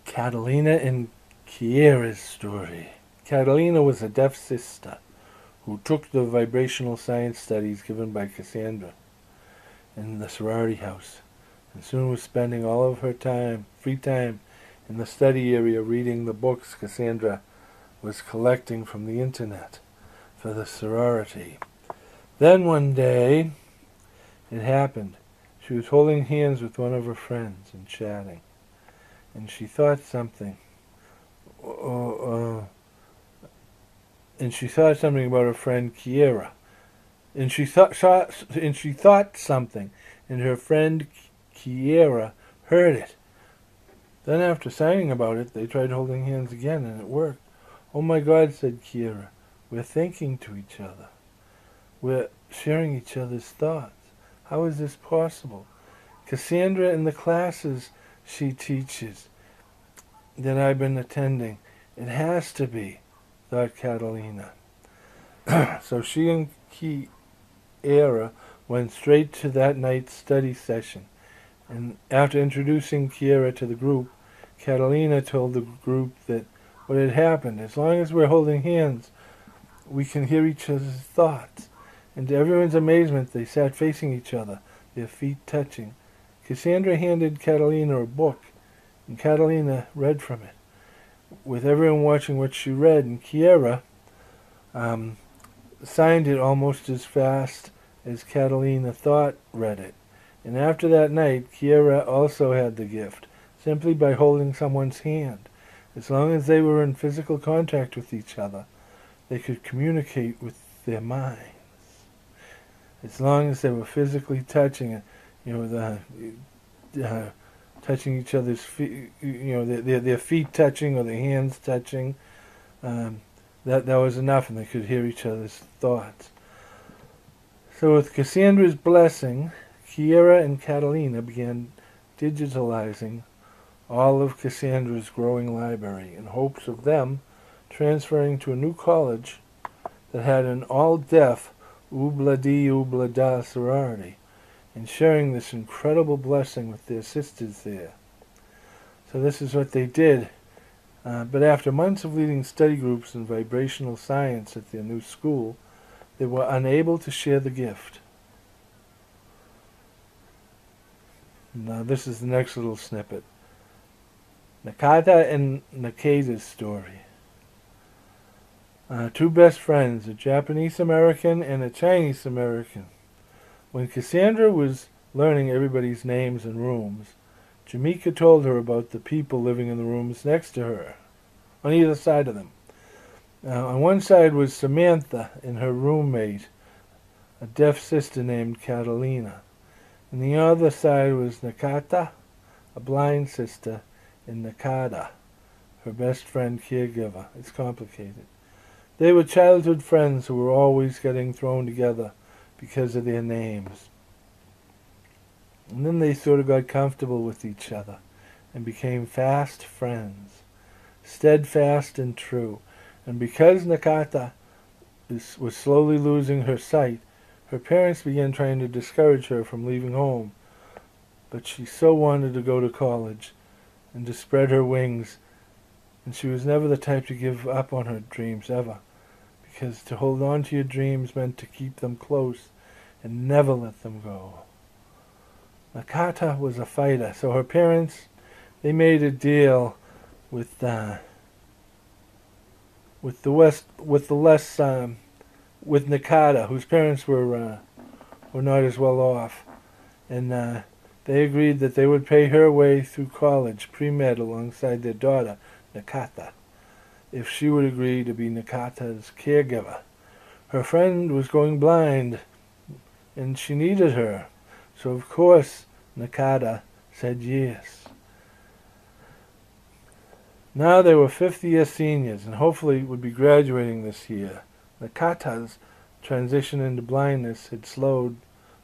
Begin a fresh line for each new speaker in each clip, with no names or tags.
Catalina and Kiera's story. Catalina was a deaf sister who took the vibrational science studies given by Cassandra in the sorority house, and soon was spending all of her free time, in the study area reading the books Cassandra was collecting from the internet for the sorority. Then one day, it happened. She was holding hands with one of her friends and chatting, and she thought something. And she thought something about her friend Kiera. And she thought something, and her friend Kiera heard it. Then after saying about it, they tried holding hands again, and it worked. "Oh my God," said Kiera, "we're thinking to each other. We're sharing each other's thoughts. How is this possible? Cassandra, in the classes she teaches that I've been attending, it has to be," thought Catalina. So she and Kiera went straight to that night's study session. And after introducing Kiera to the group, Catalina told the group that what had happened, as long as we're holding hands, we can hear each other's thoughts. And to everyone's amazement, they sat facing each other, their feet touching. Cassandra handed Catalina a book, and Catalina read from it, with everyone watching what she read, and Kiera signed it almost as fast as Catalina thought read it. And after that night, Kiera also had the gift, simply by holding someone's hand. As long as they were in physical contact with each other, they could communicate with their minds. As long as they were physically touching, touching each other's feet, their feet touching or their hands touching, that was enough, and they could hear each other's thoughts. So with Cassandra's blessing, Kiera and Catalina began digitalizing all of Cassandra's growing library in hopes of them transferring to a new college that had an all-deaf Oobla-dee-Oobla-da sorority, and sharing this incredible blessing with their sisters there. So this is what they did. But after months of leading study groups in vibrational science at their new school, they were unable to share the gift. Now this is the next little snippet. Nakata and Nakata's story. Two best friends, a Japanese American and a Chinese American. When Cassandra was learning everybody's names and rooms, Jamaica told her about the people living in the rooms next to her, on either side of them. On one side was Samantha and her roommate, a deaf sister named Catalina. And the other side was Nakata, a blind sister, and Nakada, her best friend caregiver. It's complicated. They were childhood friends who were always getting thrown together because of their names. And then they sort of got comfortable with each other and became fast friends, steadfast and true. And because Nakata was slowly losing her sight, her parents began trying to discourage her from leaving home. But she so wanted to go to college and to spread her wings, and she was never the type to give up on her dreams ever, because to hold on to your dreams meant to keep them close and never let them go. Nakata was a fighter, so her parents, they made a deal with Nakata, whose parents were not as well off, and they agreed that they would pay her way through college, pre-med, alongside their daughter, Nakata, if she would agree to be Nakata's caregiver. Her friend was going blind, and she needed her, so of course Nakata said yes. Now they were fifth-year seniors, and hopefully would be graduating this year. Nakata's transition into blindness had slowed,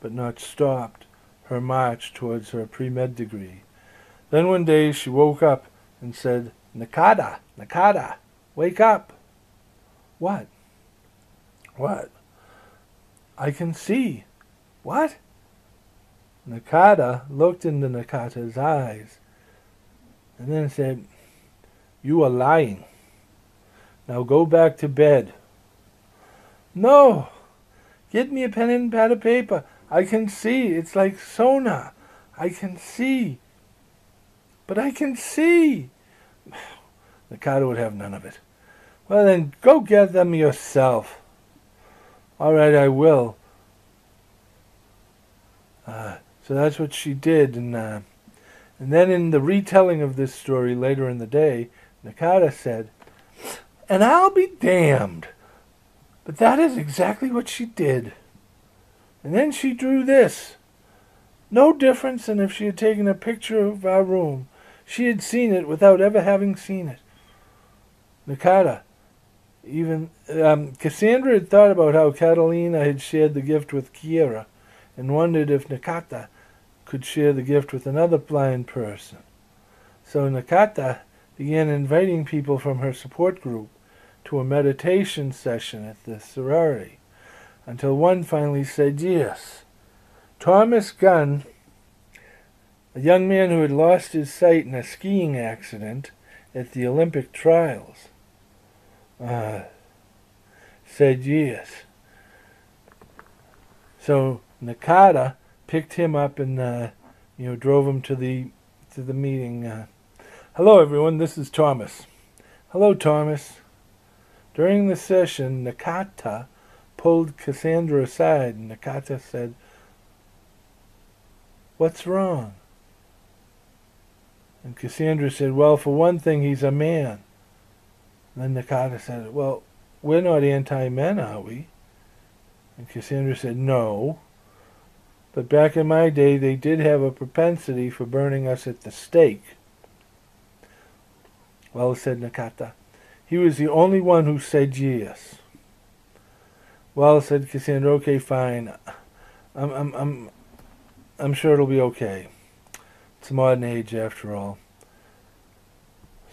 but not stopped, her march towards her pre-med degree. Then one day she woke up and said, "Nakata, Nakata, wake up." "What?" "What?" "I can see." "What?" Nakata looked into Nakata's eyes and then said, You are lying. Now go back to bed. No! Get me a pen and pad of paper. I can see. It's like sonar. I can see. But I can see. Nakata would have none of it. Well then, go get them yourself. All right, I will. So that's what she did, and then in the retelling of this story later in the day, Nakata said, "And I'll be damned, but that is exactly what she did. And then she drew this. No difference than if she had taken a picture of our room. She had seen it without ever having seen it." Nakata, even Cassandra had thought about how Catalina had shared the gift with Kira, and wondered if Nakata could share the gift with another blind person. So Nakata began inviting people from her support group to a meditation session at the sorority, until one finally said yes. Thomas Gunn, a young man who had lost his sight in a skiing accident at the Olympic trials, said yes. So Nakata picked him up and drove him to the meeting. Hello, everyone. This is Thomas. Hello, Thomas. During the session, Nakata pulled Cassandra aside, and Nakata said, "What's wrong?" And Cassandra said, "Well, for one thing, he's a man." And then Nakata said, "Well, we're not anti-men, are we?" And Cassandra said, "No. But back in my day, they did have a propensity for burning us at the stake." "Well," said Nakata, "he was the only one who said yes." "Well," said Cassandra, "okay, fine. I'm sure it'll be okay. It's a modern age, after all."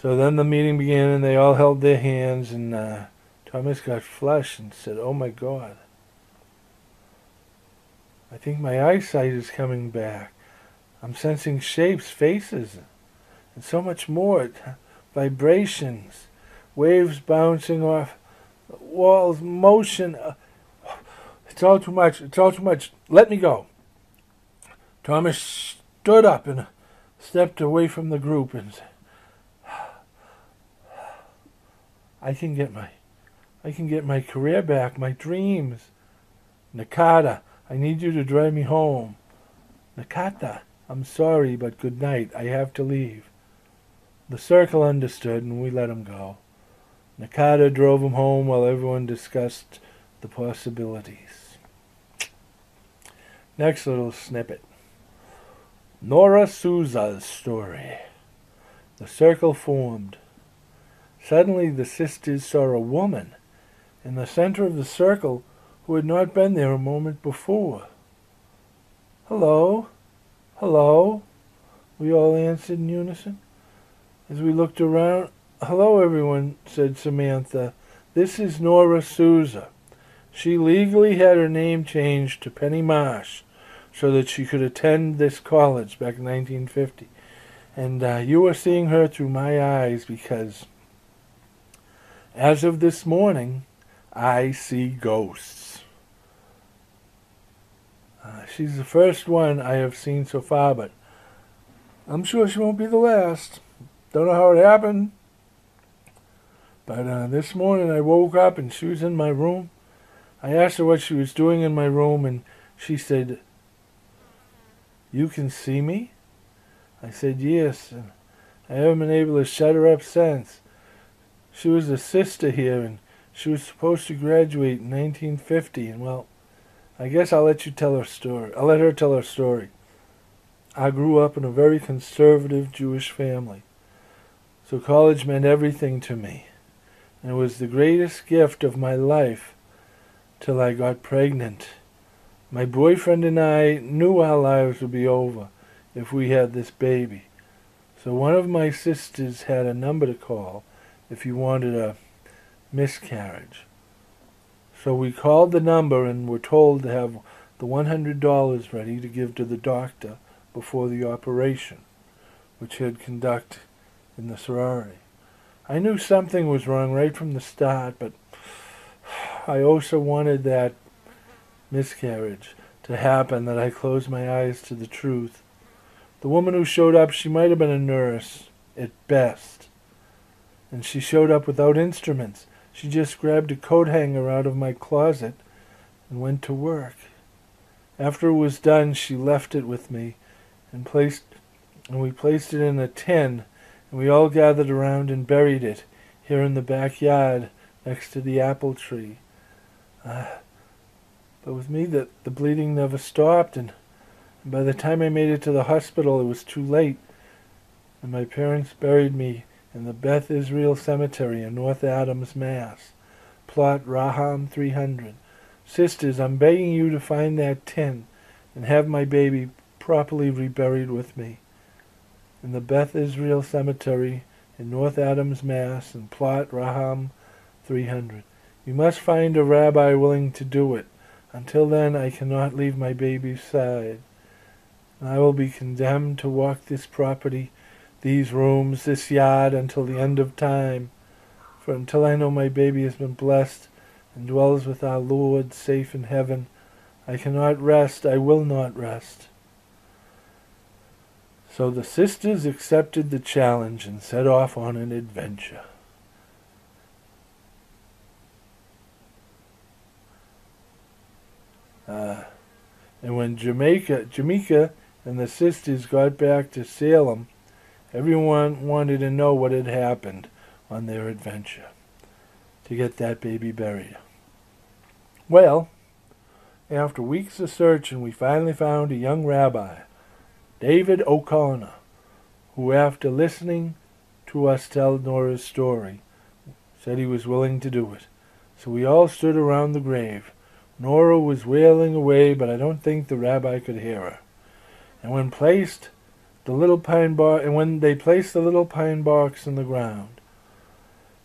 So then the meeting began, and they all held their hands, and Thomas got flushed and said, "Oh my God. I think my eyesight is coming back. I'm sensing shapes, faces, and so much more. Vibrations, waves bouncing off walls, motion. It's all too much. It's all too much. Let me go." Thomas stood up and stepped away from the group and said, I can get my career back, my dreams. Nakata, I need you to drive me home." "Nakata, I'm sorry, but good night. I have to leave." The circle understood, and we let him go. Nakata drove him home while everyone discussed the possibilities. Next little snippet. Nora Souza's story. The circle formed. Suddenly the sisters saw a woman in the center of the circle who had not been there a moment before. "Hello, hello," we all answered in unison. As we looked around, "Hello, everyone," said Samantha. "This is Nora Souza. She legally had her name changed to Penny Marsh so that she could attend this college back in 1950. And you are seeing her through my eyes because as of this morning, I see ghosts. She's the first one I have seen so far, but I'm sure she won't be the last. Don't know how it happened, but this morning I woke up and she was in my room. I asked her what she was doing in my room, and she said, "You can see me?" I said, "Yes," and I haven't been able to shut her up since. She was a sister here, and she was supposed to graduate in 1950, and well, I guess I'll let you tell her story. I'll let her tell her story. I grew up in a very conservative Jewish family, so college meant everything to me, and it was the greatest gift of my life till I got pregnant. My boyfriend and I knew our lives would be over if we had this baby, so one of my sisters had a number to call if you wanted a miscarriage. So we called the number and were told to have the $100 ready to give to the doctor before the operation, which he had conducted in the sorority. I knew something was wrong right from the start, but I also wanted that miscarriage to happen, that I closed my eyes to the truth. The woman who showed up, she might have been a nurse, at best. And she showed up without instruments. She just grabbed a coat hanger out of my closet and went to work. After it was done, she left it with me and we placed it in a tin, and we all gathered around and buried it here in the backyard next to the apple tree. But with me, the bleeding never stopped, and by the time I made it to the hospital, it was too late, and my parents buried me in the Beth Israel Cemetery in North Adams, Mass. Plot Raham 300. Sisters, I'm begging you to find that tin and have my baby properly reburied with me in the Beth Israel Cemetery in North Adams, Mass. And plot Raham 300. You must find a rabbi willing to do it. Until then, I cannot leave my baby's side. And I will be condemned to walk this property, these rooms, this yard, until the end of time. For until I know my baby has been blessed and dwells with our Lord safe in heaven, I cannot rest, I will not rest. So the sisters accepted the challenge and set off on an adventure. And when Jamaica and the sisters got back to Salem, everyone wanted to know what had happened on their adventure to get that baby buried. Well, after weeks of searching, we finally found a young rabbi, David O'Connor, who, after listening to us tell Nora's story, said he was willing to do it. So we all stood around the grave. Nora was wailing away, but I don't think the rabbi could hear her. And when they placed the little pine box in the ground,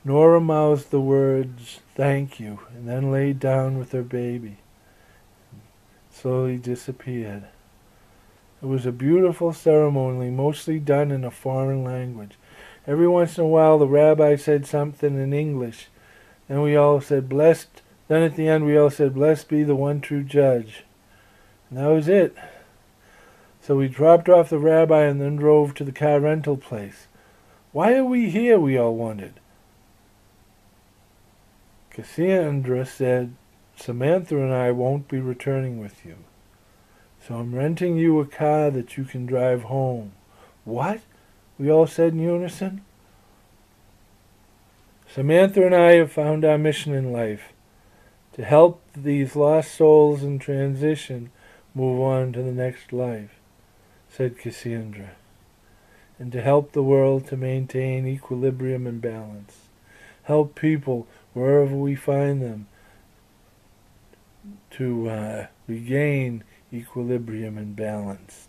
Nora mouthed the words, "Thank you," and then laid down with her baby. Slowly disappeared. It was a beautiful ceremony, mostly done in a foreign language. Every once in a while the rabbi said something in English, and we all said, "Blessed." Then at the end we all said, "Blessed be the one true judge." And that was it. So we dropped off the rabbi and then drove to the car rental place. "Why are we here?" we all wondered. Cassandra said, "Samantha and I won't be returning with you. So I'm renting you a car that you can drive home." "What?" we all said in unison. "Samantha and I have found our mission in life, to help these lost souls in transition move on to the next life," said Cassandra, "and to help the world to maintain equilibrium and balance. Help people, wherever we find them, to regain equilibrium and balance."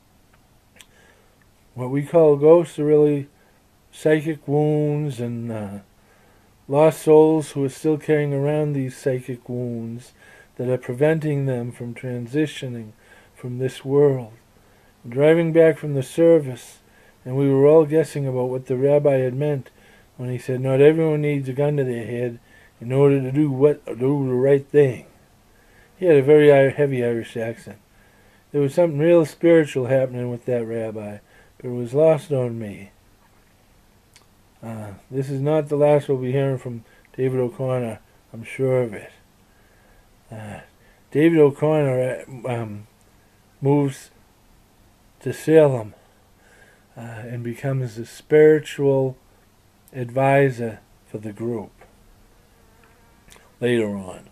What we call ghosts are really psychic wounds and lost souls who are still carrying around these psychic wounds that are preventing them from transitioning from this world. Driving back from the service, and we were all guessing about what the rabbi had meant when he said, "Not everyone needs a gun to their head in order to do the right thing." He had a very heavy Irish accent. There was something real spiritual happening with that rabbi, but it was lost on me. This is not the last we'll be hearing from David O'Connor, I'm sure of it. David O'Connor moves to Salem and becomes a spiritual advisor for the group later on.